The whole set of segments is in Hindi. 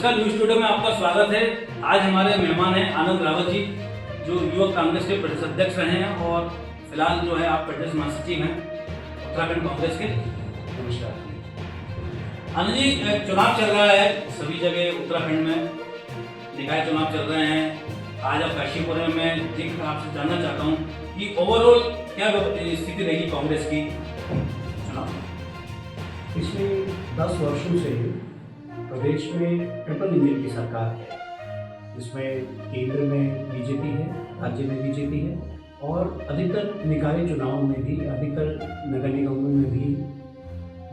नमस्कार, न्यूज स्टूडियो में आपका स्वागत है। आज हमारे मेहमान हैं आनंद रावत जी, जो युवक कांग्रेस के प्रदेश अध्यक्ष रहे हैं और फिलहाल जो है आप प्रदेश महासचिव हैं उत्तराखंड कांग्रेस के। नमस्कार आनंद जी, चुनाव चल रहा है सभी जगह उत्तराखंड में, निकाय चुनाव चल रहे हैं। आज आप काशीपुर में, मैं आपसे जानना चाहता हूँ कि ओवरऑल क्या स्थिति रहेगी कांग्रेस की चुनाव में? पिछले 10 वर्षों से प्रदेश में ट्रिपल इंजन की सरकार है, जिसमें केंद्र में बीजेपी है, राज्य में बीजेपी है और अधिकतर निकाय चुनाव में भी, अधिकतर नगर निगमों में भी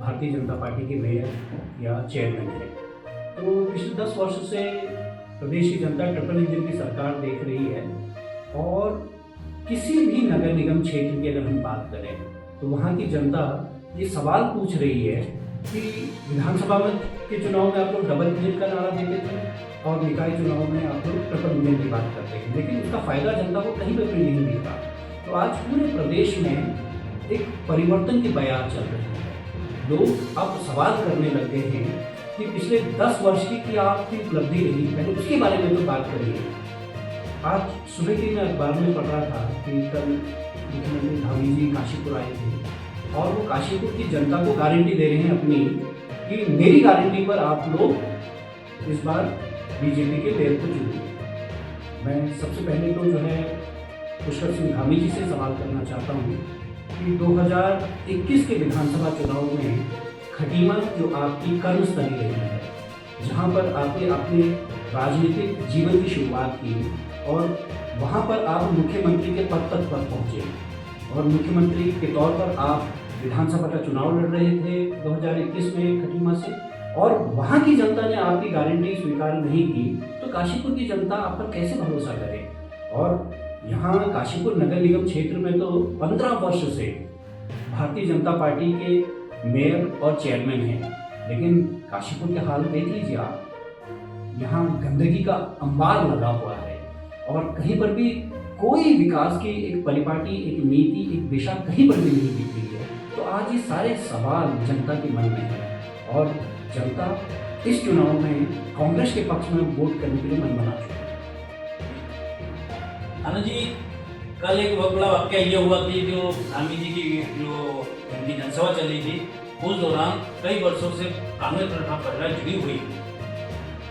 भारतीय जनता पार्टी के मेयर या चेयरमैन है। तो पिछले 10 वर्ष से प्रदेश की जनता ट्रिपल इंजन की सरकार देख रही है और किसी भी नगर निगम क्षेत्र की अगर हम बात करें तो वहाँ की जनता ये सवाल पूछ रही है कि विधानसभा में के चुनाव में आप लोग डबल इंजन का नारा देते थे और निकाय चुनाव में आप लोग ट्रिपल इंजन की बात करते हैं, लेकिन उसका फायदा जनता को कहीं पर भी नहीं मिलता। तो आज पूरे प्रदेश में एक परिवर्तन की बयार चल रही है। लोग अब सवाल करने लग गए हैं कि पिछले 10 वर्ष की आपकी उपलब्धि रही, पहले उसके बारे में तो बात करिए। आज सुबह की मैं अखबार में पढ़ रहा था कि कल मुख्यमंत्री धामी जी काशीपुर आए थे और वो काशीपुर की जनता को गारंटी दे रहे हैं अपनी कि मेरी गारंटी पर आप लोग इस बार बीजेपी के मेयर को चुनिए। मैं सबसे पहले तो जो है पुष्कर सिंह धामी जी से सवाल करना चाहता हूँ कि 2021 के विधानसभा चुनाव में खटीमा जो आपकी कर्मस्थली रही है, जहाँ पर आपने अपने राजनीतिक जीवन की शुरुआत की और वहाँ पर आप मुख्यमंत्री के पद तक पर पहुँचे और मुख्यमंत्री के तौर पर आप विधानसभा का चुनाव लड़ रहे थे 2021 में खटीमा से, और वहाँ की जनता ने आपकी गारंटी स्वीकार नहीं की, तो काशीपुर की जनता आप पर कैसे भरोसा करे? और यहाँ काशीपुर नगर निगम क्षेत्र में तो 15 वर्ष से भारतीय जनता पार्टी के मेयर और चेयरमैन हैं, लेकिन काशीपुर के हाल देख लीजिए आप। यहाँ गंदगी का अंबार लगा हुआ है और कहीं पर भी कोई विकास की एक परिपाटी, एक नीति, एक दिशा कहीं पर भी नहीं दिख रही है। तो आज ये सारे सवाल जनता के मन में है और जनता इस चुनाव में कांग्रेस के पक्ष में वोट करने के लिए मन बना चुकी है। आनंद जी, कल एक बहुत बड़ा वाक्य ये हुआ कि जो धामी जी की जो उनकी जनसभा चल रही थी, उस दौरान कई वर्षों से कांग्रेस परिवार जुड़ी हुई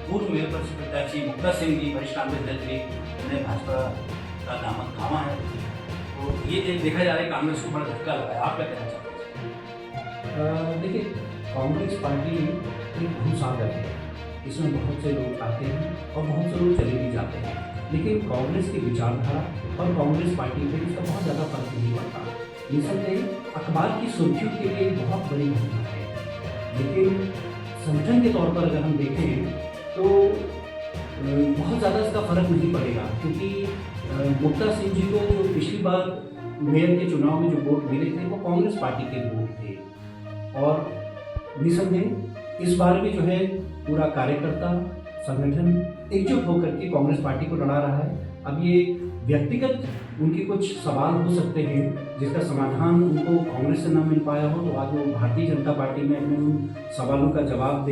पूर्व मेयर प्रत्याशी मुक्ता सिंह जी, वरिष्ठ कांग्रेस नेत्री, उन्हें भाजपा का दामन थामा है। तो ये देखा जा रहा है कांग्रेस को बड़ा धक्का लगा है, आप क्या कहना चाहते हैं? देखिए, कांग्रेस पार्टी एक भूसागर है, इसमें बहुत से लोग आते हैं और बहुत से लोग चले भी जाते हैं, लेकिन कांग्रेस की विचारधारा और कांग्रेस पार्टी पे इसका बहुत ज़्यादा फर्क नहीं पड़ता। निसंदेह अखबार की सुर्खियों के लिए बहुत बड़ी घटना है, लेकिन संगठन के तौर पर अगर हम देखें तो बहुत ज़्यादा इसका फर्क नहीं पड़ेगा, क्योंकि मुक्ता सिंह जी को जो पिछली बार मेयर के चुनाव में जो वोट मिले थे वो कांग्रेस पार्टी के वोट थे और निसंदेह इस बार भी जो है पूरा कार्यकर्ता संगठन एकजुट होकर के कांग्रेस पार्टी को लड़ा रहा है। अब ये व्यक्तिगत उनके कुछ सवाल हो सकते हैं जिसका समाधान उनको कांग्रेस से न मिल पाया हो, तो आज वो भारतीय जनता पार्टी में अपने उन सवालों का जवाब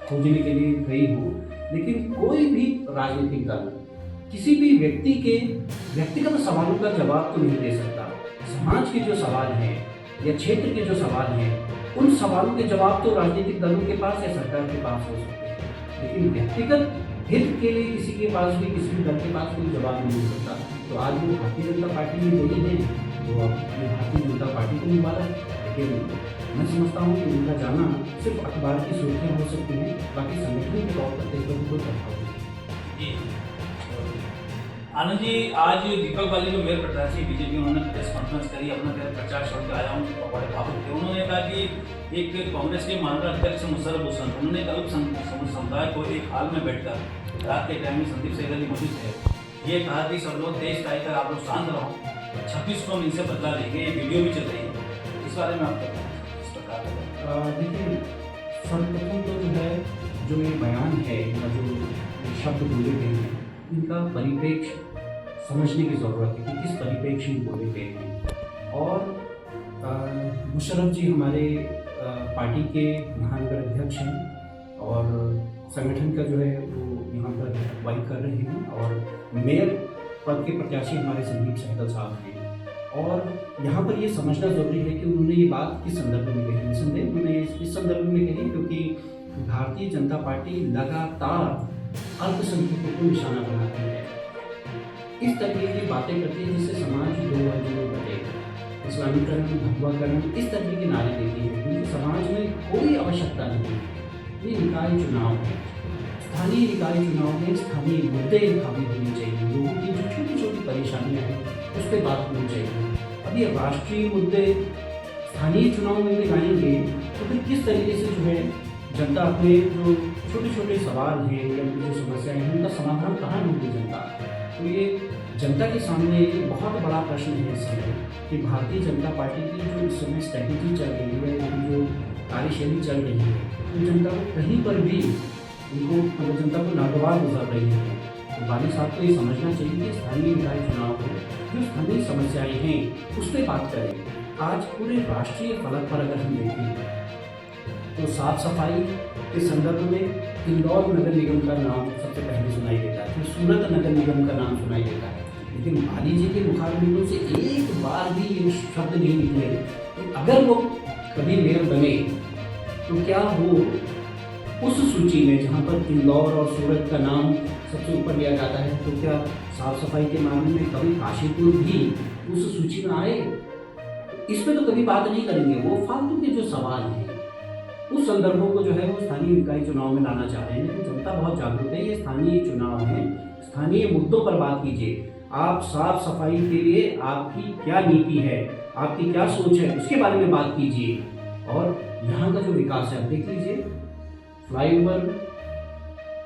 खोजने के लिए गई हो, लेकिन कोई भी राजनीतिक दल किसी भी व्यक्ति के व्यक्तिगत सवालों का जवाब तो नहीं दे सकता। समाज के जो सवाल हैं या क्षेत्र के जो सवाल हैं, उन सवालों के जवाब तो राजनीतिक दलों के पास या सरकार के पास हो सकते हैं, लेकिन व्यक्तिगत हित के लिए किसी के पास भी, किसी भी दल के पास कोई जवाब नहीं हो सकता। तो आज वो भारतीय जनता पार्टी में नहीं है, तो अब भारतीय जनता पार्टी को मुबारक, लेकिन मैं समझता हूँ कि उनका जाना सिर्फ अखबार की सुर्खियाँ हो सकती हैं, बाकी संगठन के तौर पर देखकर कोई प्रभाव नहीं। आनंद जी, आज दीपक बाली जो मेयर प्रत्याशी बीजेपी, उन्होंने प्रेस कॉन्फ्रेंस करी, अपना प्रचार छोड़ के आया हूँ, बड़े भावुक थे। उन्होंने कहा कि एक कांग्रेस के माननीय अध्यक्ष मुशर्रफ हुसैन, उन्होंने एक अलग समुदाय को एक हाल में बैठकर रात के टाइम में संदीप सहगल मौजूद थे, ये कहा कि सब लोग देश का आप लोग शांत रहो, 26 को हम इनसे बदला लेंगे। ये वीडियो भी चल रही है, इस बारे में आप इस प्रकार देखिए, सर्वप्रथम तो जो है जो ये बयान है या जो शब्द बोले गए हैं, इनका परिप्रेक्ष्य समझने की ज़रूरत है कि किस परिप्रेक्ष्य में बोले गए हैं। और मुशर्रफ जी हमारे पार्टी के महानगर अध्यक्ष हैं और संगठन का जो है वो यहाँ पर अगुवाई कर रहे हैं और मेयर पद के प्रत्याशी हमारे संदीप सहगल साहब हैं। और यहाँ पर ये समझना जरूरी है कि उन्होंने ये बात किस संदर्भ में कही। निसंदेह उन्होंने इस संदर्भ में कही क्योंकि भारतीय जनता पार्टी लगातार अल्पसंख्यकों को निशाना बनाती है, इस तरीके की बातें करती है जिससे समाज दो वर्गों में बटेगा, इस्लामीकरण, भगवाकरण, इस तरीके के नारे देती है क्योंकि समाज में कोई आवश्यकता नहीं है। ये निकाय चुनाव है, स्थानीय निकाय चुनाव में स्थानीय मुद्दे उठाने होने चाहिए, लोगों की जो छोटी छोटी परेशानियां हैं उस पर बात होनी चाहिए। अब ये राष्ट्रीय मुद्दे स्थानीय चुनाव में भी लाएंगे तो फिर किस तरीके से जो है जनता अपने जो छोटे छोटे सवाल हैं या जो समस्याएं हैं उनका समाधान कहाँ ढूंढेगी जनता। तो ये जनता के सामने एक बहुत बड़ा प्रश्न है इस समय कि भारतीय जनता पार्टी की जो इस समय स्ट्रैटेजी चल रही है, उनकी जो कार्यशैली चल रही है, तो जनता को कहीं पर भी उनको जनता को नागवार गुजर रही है। तो बाली साहब को ये समझना चाहिए कि स्थानीय निकाय चुनाव में जो स्थानीय समस्याएं हैं उस पर बात करें। आज पूरे राष्ट्रीय फलक पर अगर हम देखें तो साफ सफाई के संदर्भ में इंदौर नगर निगम का नाम सबसे पहले सुनाई देता है, फिर सूरत नगर निगम का नाम सुनाई देता है, लेकिन बाली जी के मुखारबिंदों से एक बार भी ये शब्द नहीं निकले कि अगर वो कभी मेयर बने तो क्या वो उस सूची में जहाँ पर इंदौर और सूरत का नाम सबसे ऊपर लिया जाता है, तो क्या साफ सफाई के मामले में कभी काशीपुर भी उस सूची में आए? इस पे तो कभी बात नहीं करेंगे। वो फालतू के जो सवाल हैं उस संदर्भों को जो है वो स्थानीय निकाय चुनाव में लाना चाह रहे हैं, लेकिन जनता बहुत जागरूक है। ये स्थानीय चुनाव है, स्थानीय मुद्दों पर बात कीजिए। आप साफ सफाई के लिए आपकी क्या नीति है, आपकी क्या सोच है, उसके बारे में बात कीजिए। और यहाँ का जो विकास है, देख लीजिए फ्लाईओवर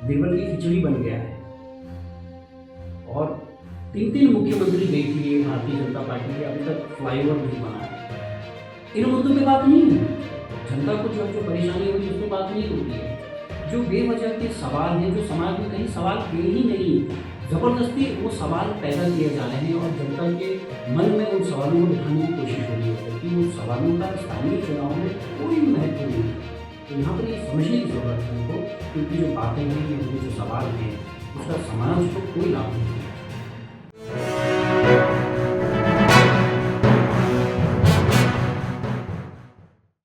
बीरबल की खिचड़ी बन गया है और 3 मुख्यमंत्री देख लिए भारतीय जनता पार्टी के, अभी तक फ्लाईओवर नहीं बना है। इन मुद्दों पे बात नहीं है। जनता को जो परेशानी होती है उस पर बात नहीं होती है। जो बेवजह के सवाल हैं, जो समाज में कहीं सवाल थे ही नहीं, जबरदस्ती वो सवाल पैदा किए जा रहे हैं और जनता के मन में उन सवालों को उठाने की कोशिश हो रही है कि उन सवालों का स्थानीय चुनाव में कोई महत्व नहीं है। तो यहाँ पर ये समझने की जरूरत है हमको, क्योंकि जो बातें हैं, उनके जो सवाल हैं उसका समाज को कोई लाभ नहीं है।